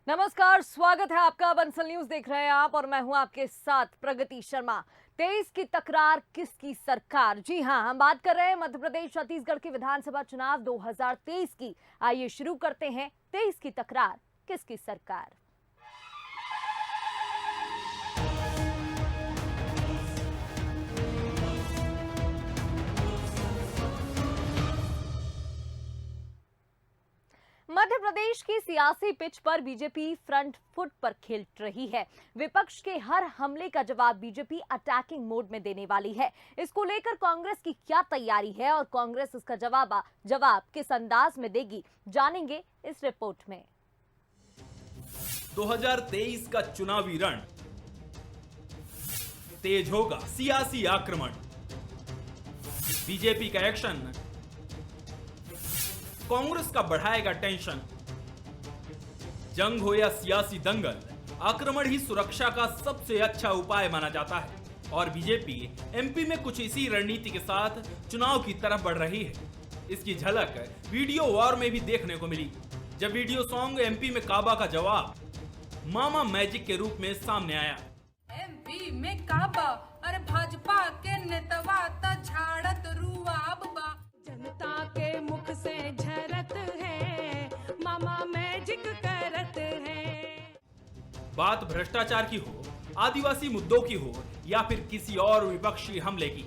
नमस्कार, स्वागत है आपका। बंसल न्यूज देख रहे हैं आप और मैं हूं आपके साथ प्रगति शर्मा। 23 की तकरार किसकी सरकार? जी हां, हम बात कर रहे हैं मध्य प्रदेश छत्तीसगढ़ के विधानसभा चुनाव 2023 की। आइए शुरू करते हैं। 23 की तकरार किसकी सरकार? मध्य प्रदेश की सियासी पिच पर बीजेपी फ्रंट फुट पर खेल रही है। विपक्ष के हर हमले का जवाब बीजेपी अटैकिंग मोड में देने वाली है। इसको लेकर कांग्रेस की क्या तैयारी है और कांग्रेस इसका जवाब किस अंदाज में देगी, जानेंगे इस रिपोर्ट में। 2023 का चुनावी रण तेज होगा, सियासी आक्रमण, बीजेपी का एक्शन कांग्रेस का बढ़ाएगा टेंशन। जंग हो या सियासी दंगल, आक्रमण ही सुरक्षा का सबसे अच्छा उपाय माना जाता है और बीजेपी एमपी में कुछ इसी रणनीति के साथ चुनाव की तरफ बढ़ रही है। इसकी झलक वीडियो वॉर में भी देखने को मिली, जब वीडियो सॉन्ग एमपी में काबा का जवाब मामा मैजिक के रूप में सामने आया। एमपी में काबा और भाजपा के नेतवा त झाड़त रुआब बा, जनता के मुख से झरत है, मामा मैजिक करत है। बात भ्रष्टाचार की हो, आदिवासी मुद्दों की हो या फिर किसी और विपक्षी हमले की,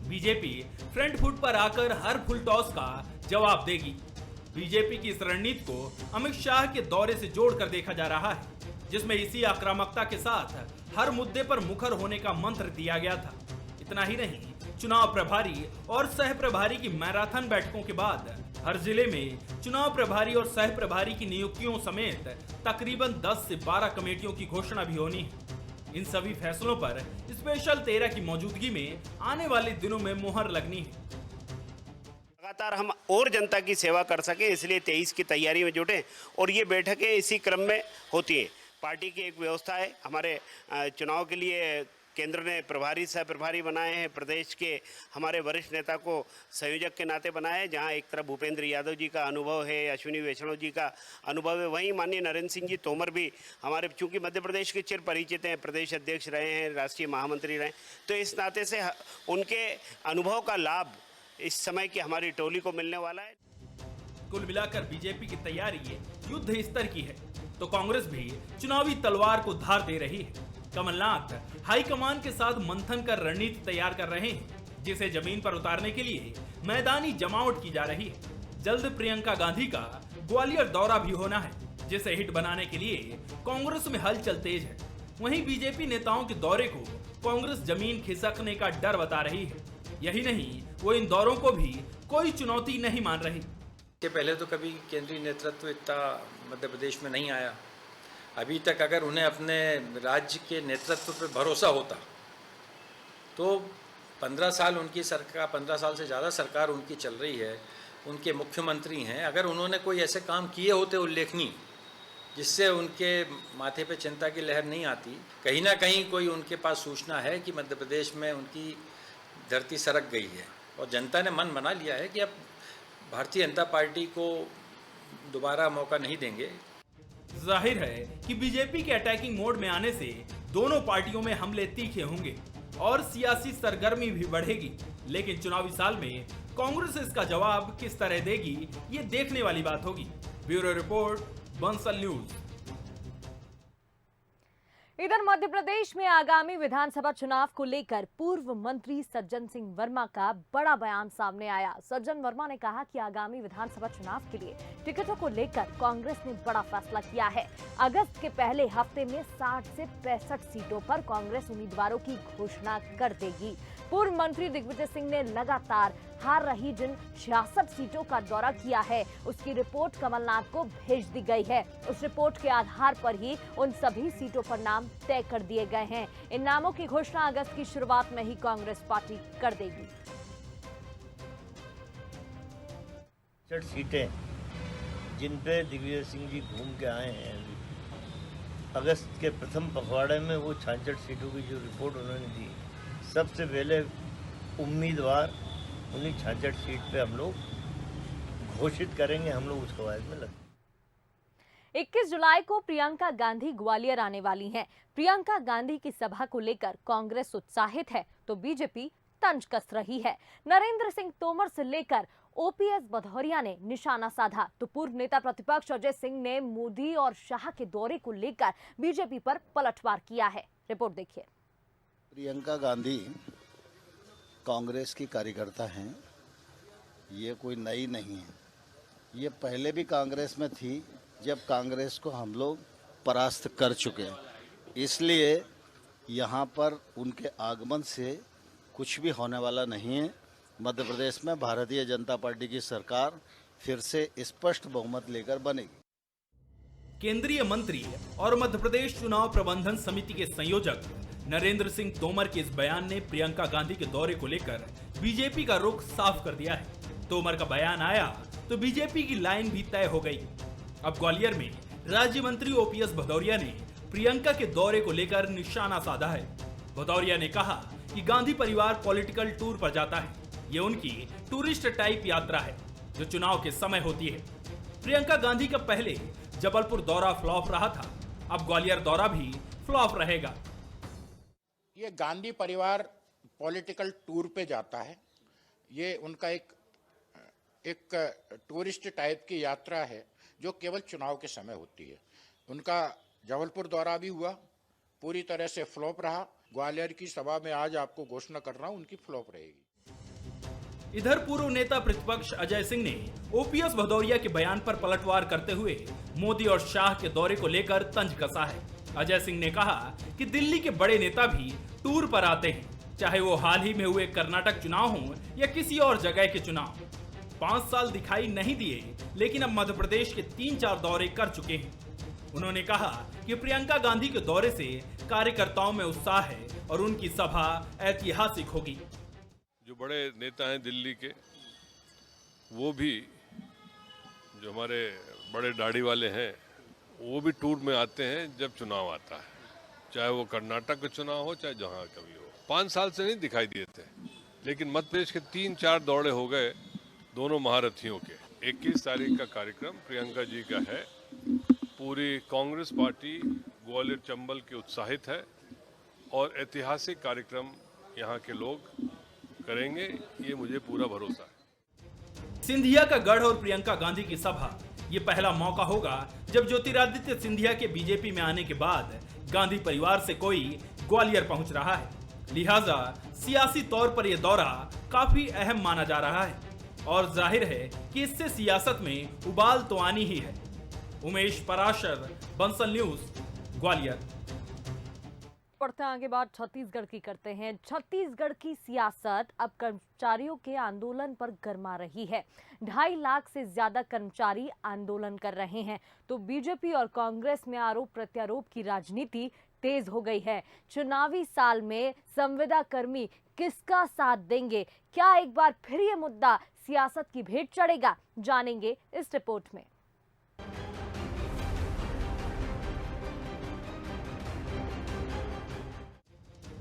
बीजेपी फ्रंट फुट पर आकर हर फुल टॉस का जवाब देगी। बीजेपी की इस रणनीति को अमित शाह के दौरे से जोड़कर देखा जा रहा है, जिसमें इसी आक्रामकता के साथ हर मुद्दे पर मुखर होने का मंत्र दिया गया था। इतना ही नहीं, चुनाव प्रभारी और सह प्रभारी की मैराथन बैठकों के बाद हर जिले में चुनाव प्रभारी और सह प्रभारी की नियुक्तियों समेत तकरीबन 10 से 12 कमेटियों की घोषणा भी होनी है। इन सभी फैसलों पर स्पेशल 13 की मौजूदगी में आने वाले दिनों में मुहर लगनी है। लगातार हम और जनता की सेवा कर सके, इसलिए 23 की तैयारी में जुटे और ये बैठकें इसी क्रम में होती हैं। पार्टी की एक व्यवस्था है, हमारे चुनाव के लिए केंद्र ने प्रभारी सह प्रभारी बनाए हैं, प्रदेश के हमारे वरिष्ठ नेता को संयोजक के नाते बनाया है। जहां एक तरफ भूपेंद्र यादव जी का अनुभव है, अश्विनी वैष्णव जी का अनुभव है, वहीं माननीय नरेंद्र सिंह जी तोमर भी हमारे, चूंकि मध्य प्रदेश के चिर परिचित हैं, प्रदेश अध्यक्ष रहे हैं, राष्ट्रीय महामंत्री रहे, तो इस नाते से उनके अनुभव का लाभ इस समय की हमारी टोली को मिलने वाला है। कुल मिलाकर बीजेपी की तैयारी युद्ध स्तर की है, तो कांग्रेस भी चुनावी तलवार को धार दे रही है। कमलनाथ हाईकमान के साथ मंथन कर रणनीति तैयार कर रहे हैं, जिसे जमीन पर उतारने के लिए मैदानी जमावट की जा रही है। जल्द प्रियंका गांधी का ग्वालियर दौरा भी होना है, जिसे हिट बनाने के लिए कांग्रेस में हलचल तेज है। वहीं बीजेपी नेताओं के दौरे को कांग्रेस जमीन खिसकने का डर बता रही है। यही नहीं, वो इन दौरों को भी कोई चुनौती नहीं मान रही। के पहले तो कभी केंद्रीय नेतृत्व इतना मध्य प्रदेश में नहीं आया। अभी तक अगर उन्हें अपने राज्य के नेतृत्व पर भरोसा होता तो 15 साल उनकी सरकार, 15 साल से ज़्यादा सरकार उनकी चल रही है, उनके मुख्यमंत्री हैं, अगर उन्होंने कोई ऐसे काम किए होते उल्लेखनीय जिससे उनके माथे पे चिंता की लहर नहीं आती, कहीं ना कहीं कोई उनके पास सूचना है कि मध्य प्रदेश में उनकी धरती सरक गई है और जनता ने मन बना लिया है कि अब भारतीय जनता पार्टी को दोबारा मौका नहीं देंगे। जाहिर है कि बीजेपी के अटैकिंग मोड में आने से दोनों पार्टियों में हमले तीखे होंगे और सियासी सरगर्मी भी बढ़ेगी। लेकिन चुनावी साल में कांग्रेस इसका जवाब किस तरह देगी, ये देखने वाली बात होगी। Bureau report, Bansal news. इधर मध्य प्रदेश में आगामी विधानसभा चुनाव को लेकर पूर्व मंत्री सज्जन सिंह वर्मा का बड़ा बयान सामने आया। सज्जन वर्मा ने कहा कि आगामी विधानसभा चुनाव के लिए टिकटों को लेकर कांग्रेस ने बड़ा फैसला किया है। अगस्त के पहले हफ्ते में 60 से 65 सीटों पर कांग्रेस उम्मीदवारों की घोषणा कर देगी। पूर्व मंत्री दिग्विजय सिंह ने लगातार हार रही जिन 66 सीटों का दौरा किया है, उसकी रिपोर्ट कमलनाथ को भेज दी गई है। उस रिपोर्ट के आधार पर ही उन सभी सीटों पर नाम तय कर दिए गए हैं। इन नामों की घोषणा अगस्त की शुरुआत में ही कांग्रेस पार्टी कर देगी। 66 सीटें जिन पे दिग्विजय सिंह जी घूम के आए हैं, अगस्त के प्रथम पखवाड़े में वो 66 सीटों की जो रिपोर्ट उन्होंने दी, सबसे पहले उम्मीदवार उन्हीं 66 सीट पे हम लोग घोषित करेंगे। हम लोग उस कवायद में लगे। 21 जुलाई को प्रियंका गांधी ग्वालियर आने वाली हैं। प्रियंका गांधी की सभा को लेकर कांग्रेस उत्साहित है तो बीजेपी तंज कस रही है। नरेंद्र सिंह तोमर से लेकर ओपीएस भदौरिया ने निशाना साधा तो पूर्व नेता प्रतिपक्ष अजय सिंह ने मोदी और शाह के दौरे को लेकर बीजेपी पर पलटवार किया है। रिपोर्ट देखिए। प्रियंका गांधी कांग्रेस की कार्यकर्ता हैं, ये कोई नई नहीं है। ये पहले भी कांग्रेस में थी जब कांग्रेस को हम लोग परास्त कर चुके हैं, इसलिए यहाँ पर उनके आगमन से कुछ भी होने वाला नहीं है। मध्य प्रदेश में भारतीय जनता पार्टी की सरकार फिर से स्पष्ट बहुमत लेकर बनेगी। केंद्रीय मंत्री और मध्य प्रदेश चुनाव प्रबंधन समिति के संयोजक नरेंद्र सिंह तोमर के इस बयान ने प्रियंका गांधी के दौरे को लेकर बीजेपी का रुख साफ कर दिया है। तोमर का बयान आया तो बीजेपी की लाइन भी तय हो गई। अब ग्वालियर में राज्य मंत्री ओपीएस भदौरिया ने प्रियंका के दौरे को लेकर निशाना साधा है। भदौरिया ने कहा कि गांधी परिवार पॉलिटिकल टूर पर जाता है, ये उनकी टूरिस्ट टाइप यात्रा है जो चुनाव के समय होती है। प्रियंका गांधी का पहले जबलपुर दौरा फ्लॉप रहा था, अब ग्वालियर दौरा भी फ्लॉप रहेगा। ये गांधी परिवार पॉलिटिकल टूर पे जाता है, ये उनका एक टूरिस्ट टाइप की यात्रा है जो केवल चुनाव के समय होती है। उनका जबलपुर दौरा भी हुआ, पूरी तरह से फ्लॉप रहा। ग्वालियर की सभा में आज आपको घोषणा कर रहा हूं, उनकी फ्लॉप रहेगी। इधर पूर्व नेता प्रतिपक्ष अजय सिंह ने ओपीएस भदौरिया के बयान पर पलटवार करते हुए मोदी और शाह के दौरे को लेकर तंज कसा है। अजय सिंह ने कहा कि दिल्ली के बड़े नेता भी टूर पर आते हैं, चाहे वो हाल ही में हुए कर्नाटक चुनाव हो या किसी और जगह के चुनाव। 5 साल दिखाई नहीं दिए, लेकिन अब मध्य प्रदेश के 3-4 दौरे कर चुके हैं। उन्होंने कहा कि प्रियंका गांधी के दौरे से कार्यकर्ताओं में उत्साह है और उनकी सभा ऐतिहासिक होगी। जो बड़े नेता हैं दिल्ली के, वो भी जो हमारे बड़े दाढ़ी वाले हैं, वो भी टूर में आते हैं जब चुनाव आता है, चाहे वो कर्नाटक का चुनाव हो चाहे जहाँ कभी हो। 5 साल से नहीं दिखाई दिए थे, लेकिन मध्य प्रदेश के 3-4 दौरे हो गए दोनों महारथियों के। 21 तारीख का कार्यक्रम प्रियंका जी का है। पूरी कांग्रेस पार्टी ग्वालियर चंबल के उत्साहित है और ऐतिहासिक कार्यक्रम यहाँ के लोग करेंगे, ये मुझे पूरा भरोसा है। सिंधिया का गढ़ और प्रियंका गांधी की सभा, ये पहला मौका होगा जब ज्योतिरादित्य सिंधिया के बीजेपी में आने के बाद गांधी परिवार से कोई ग्वालियर पहुंच रहा है। लिहाजा सियासी तौर पर यह दौरा काफी अहम माना जा रहा है और जाहिर है कि इससे सियासत में उबाल तो आनी ही है। उमेश पराशर, बंसल न्यूज, ग्वालियर। पढ़ते आगे बात छत्तीसगढ़ की करते हैं। छत्तीसगढ़ की सियासत अब कर्मचारियों के आंदोलन पर गर्मा रही है। 2.5 लाख से ज्यादा कर्मचारी आंदोलन कर रहे हैं तो बीजेपी और कांग्रेस में आरोप प्रत्यारोप की राजनीति तेज हो गई है। चुनावी साल में संविदा कर्मी किसका साथ देंगे? क्या एक बार फिर ये मुद्दा सियासत की भेंट चढ़ेगा? जानेंगे इस रिपोर्ट में।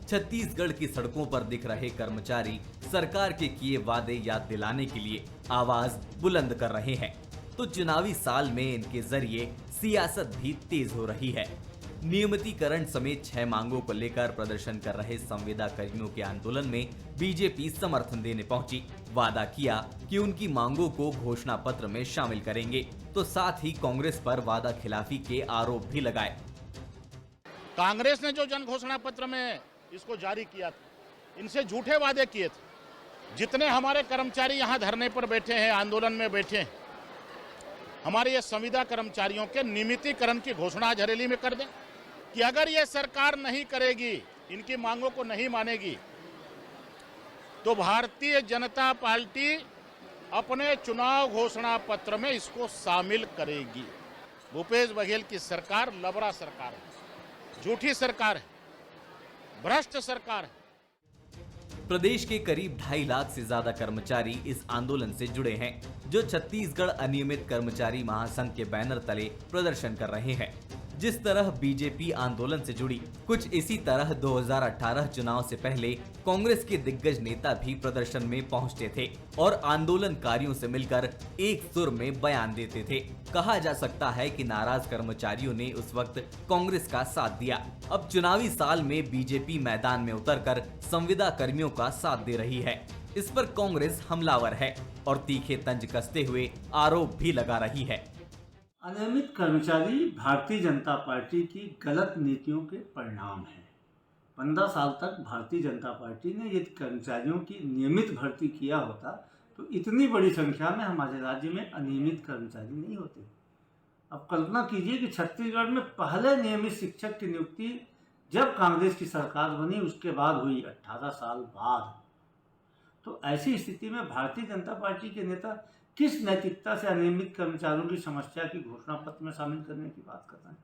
छत्तीसगढ़ की सड़कों पर दिख रहे कर्मचारी सरकार के किए वादे याद दिलाने के लिए आवाज बुलंद कर रहे हैं, तो चुनावी साल में इनके जरिए सियासत भी तेज हो रही है। नियमितीकरण समेत 6 मांगों को लेकर प्रदर्शन कर रहे संविदा कर्मियों के आंदोलन में बीजेपी समर्थन देने पहुंची। वादा किया कि उनकी मांगों को घोषणा पत्र में शामिल करेंगे, तो साथ ही कांग्रेस पर वादा खिलाफी के आरोप भी लगाए। कांग्रेस ने जो जन घोषणा पत्र में इसको जारी किया था, इनसे झूठे वादे किए थे। जितने हमारे कर्मचारी यहाँ धरने पर बैठे हैं, आंदोलन में बैठे हैं, हमारे ये संविदा कर्मचारियों के नियमितीकरण की घोषणा आज हरेली में कर दें कि अगर ये सरकार नहीं करेगी, इनकी मांगों को नहीं मानेगी, तो भारतीय जनता पार्टी अपने चुनाव घोषणा पत्र में इसको शामिल करेगी। भूपेश बघेल की सरकार लबरा सरकार है, झूठी सरकार है, भ्रष्ट सरकार है। प्रदेश के करीब 2.5 लाख से ज्यादा कर्मचारी इस आंदोलन से जुड़े हैं, जो छत्तीसगढ़ अनियमित कर्मचारी महासंघ के बैनर तले प्रदर्शन कर रहे हैं। जिस तरह बीजेपी आंदोलन से जुड़ी, कुछ इसी तरह 2018 चुनाव से पहले कांग्रेस के दिग्गज नेता भी प्रदर्शन में पहुंचते थे और आंदोलनकारियों से मिलकर एक सुर में बयान देते थे। कहा जा सकता है कि नाराज कर्मचारियों ने उस वक्त कांग्रेस का साथ दिया। अब चुनावी साल में बीजेपी मैदान में उतरकर संविदा कर्मियों का साथ दे रही है। इस पर कांग्रेस हमलावर है और तीखे तंज कसते हुए आरोप भी लगा रही है। अनियमित कर्मचारी भारतीय जनता पार्टी की गलत नीतियों के परिणाम है। 15 साल तक भारतीय जनता पार्टी ने यदि कर्मचारियों की नियमित भर्ती किया होता तो इतनी बड़ी संख्या में हमारे राज्य में अनियमित कर्मचारी नहीं होते। अब कल्पना कीजिए कि छत्तीसगढ़ में पहले नियमित शिक्षक की नियुक्ति जब कांग्रेस की सरकार बनी उसके बाद हुई, 18 साल बाद। तो ऐसी स्थिति में भारतीय जनता पार्टी के नेता किस नैतिकता से अनियमित कर्मचारियों की समस्या की घोषणा पत्र में शामिल करने की बात कर रहे हैं?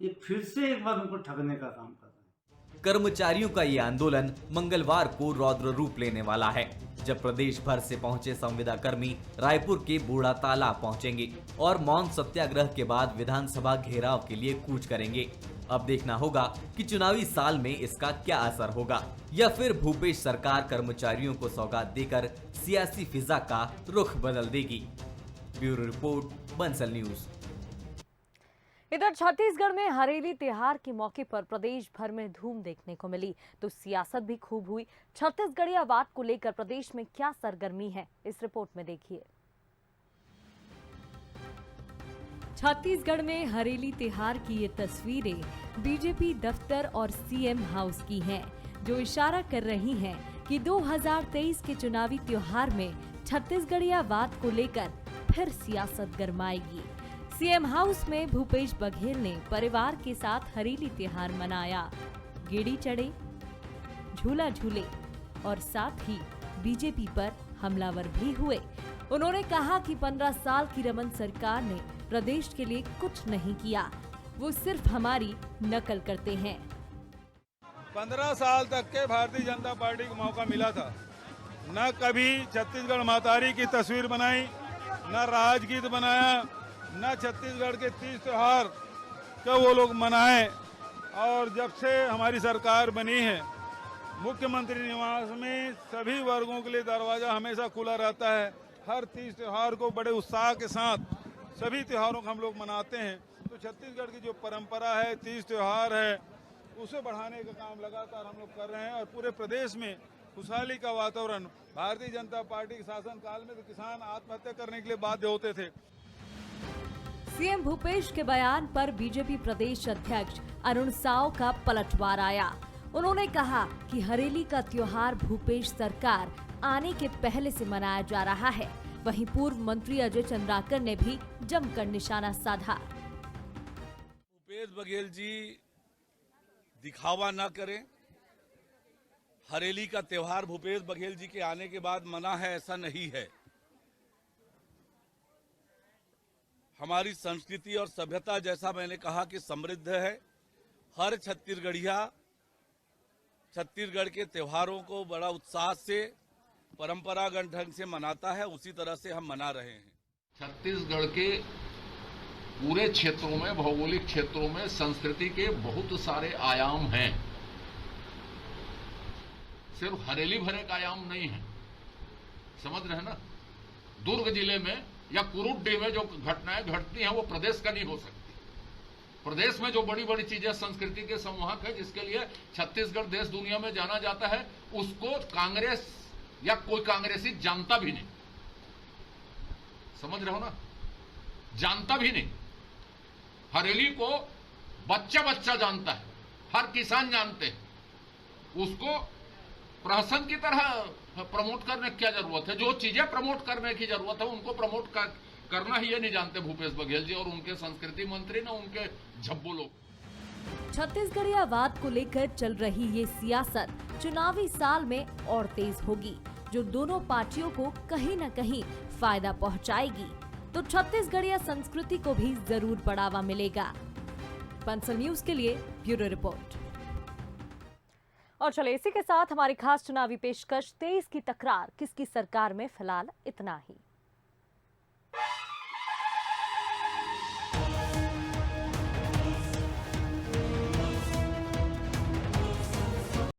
ये फिर से एक बार उनको ठगने का काम कर रहे हैं। कर्मचारियों का ये आंदोलन मंगलवार को रौद्र रूप लेने वाला है, जब प्रदेश भर से पहुंचे संविदा कर्मी रायपुर के बूढ़ा तालाब पहुंचेंगे और मौन सत्याग्रह के बाद विधानसभा घेराव के लिए कूच करेंगे। अब देखना होगा कि चुनावी साल में इसका क्या असर होगा, या फिर भूपेश सरकार कर्मचारियों को सौगात देकर सियासी फिजा का रुख बदल देगी। Bureau report, Bansal news. इधर छत्तीसगढ़ में हरेली त्योहार के मौके पर प्रदेश भर में धूम देखने को मिली, तो सियासत भी खूब हुई। छत्तीसगढ़ियावाद को लेकर प्रदेश में क्या सरगर्मी है, इस रिपोर्ट में देखिए। छत्तीसगढ़ में हरेली त्योहार की ये तस्वीरें बीजेपी दफ्तर और सीएम हाउस की हैं, जो इशारा कर रही हैं कि 2023 के चुनावी त्योहार में छत्तीसगढ़ियावाद को लेकर फिर सियासत गरमाएगी। सीएम हाउस में भूपेश बघेल ने परिवार के साथ हरेली त्योहार मनाया, गेड़ी चढ़े, झूला झूले और साथ ही बीजेपी पर हमलावर भी हुए। उन्होंने कहा कि 15 साल की रमन सरकार ने प्रदेश के लिए कुछ नहीं किया, वो सिर्फ हमारी नकल करते हैं। 15 साल तक के भारतीय जनता पार्टी को मौका मिला था, न कभी छत्तीसगढ़ मातारी की तस्वीर बनाई, न राजगीत बनाया, न छत्तीसगढ़ के 30 त्योहार का वो लोग मनाए। और जब से हमारी सरकार बनी है, मुख्यमंत्री निवास में सभी वर्गों के लिए दरवाजा हमेशा खुला रहता है। हर 30 त्योहार को बड़े उत्साह के साथ सभी त्योहारों को हम लोग मनाते हैं। तो छत्तीसगढ़ की जो परंपरा है, 30 त्योहार है, उसे बढ़ाने का काम लगातार हम लोग कर रहे हैं। और पूरे प्रदेश में खुशहाली का वातावरण, भारतीय जनता पार्टी के शासनकाल में तो किसान आत्महत्या करने के लिए बाध्य होते थे। सीएम भूपेश के बयान पर बीजेपी प्रदेश अध्यक्ष अरुण साव का पलटवार आया। उन्होंने कहा कि हरेली का त्योहार भूपेश सरकार आने के पहले से मनाया जा रहा है। वहीं पूर्व मंत्री अजय चंद्राकर ने भी जमकर निशाना साधा। भूपेश बघेल जी दिखावा न करें। हरेली का त्योहार भूपेश बघेल जी के आने के बाद मना है, ऐसा नहीं है। हमारी संस्कृति और सभ्यता, जैसा मैंने कहा, कि समृद्ध है। हर छत्तीसगढ़िया छत्तीसगढ़ के त्योहारों को बड़ा उत्साह से, परंपरागत ढंग से मनाता है। उसी तरह से हम मना रहे हैं। छत्तीसगढ़ के पूरे क्षेत्रों में, भौगोलिक क्षेत्रों में संस्कृति के बहुत सारे आयाम हैं। सिर्फ हरेली भर एक आयाम नहीं है, समझ रहे हैं ना। दुर्ग जिले में या कुरुड्डी में जो घटनाएं घटती हैं वो प्रदेश का नहीं हो सकती। प्रदेश में जो बड़ी बड़ी चीजें संस्कृति के संवाहक है, जिसके लिए छत्तीसगढ़ देश दुनिया में जाना जाता है, उसको कांग्रेस या कोई कांग्रेसी जानता भी नहीं। समझ रहे हो ना, जानता भी नहीं। हरेली को बच्चा बच्चा जानता है, हर किसान जानते हैं। उसको प्रहसन की तरह प्रमोट करने की क्या जरूरत है? जो चीजें प्रमोट करने की जरूरत है उनको प्रमोट करना ही ये नहीं जानते भूपेश बघेल जी और उनके संस्कृति मंत्री ना उनके झब्बू लोग। छत्तीसगढ़ियावाद को लेकर चल रही ये सियासत चुनावी साल में और तेज होगी, जो दोनों पार्टियों को कहीं न कहीं फायदा पहुंचाएगी। तो छत्तीसगढ़िया संस्कृति को भी जरूर बढ़ावा मिलेगा। बंसल न्यूज के लिए ब्यूरो रिपोर्ट। और चले इसी के साथ हमारी खास चुनावी पेशकश 23 की तकरार किसकी सरकार में फिलहाल इतना ही।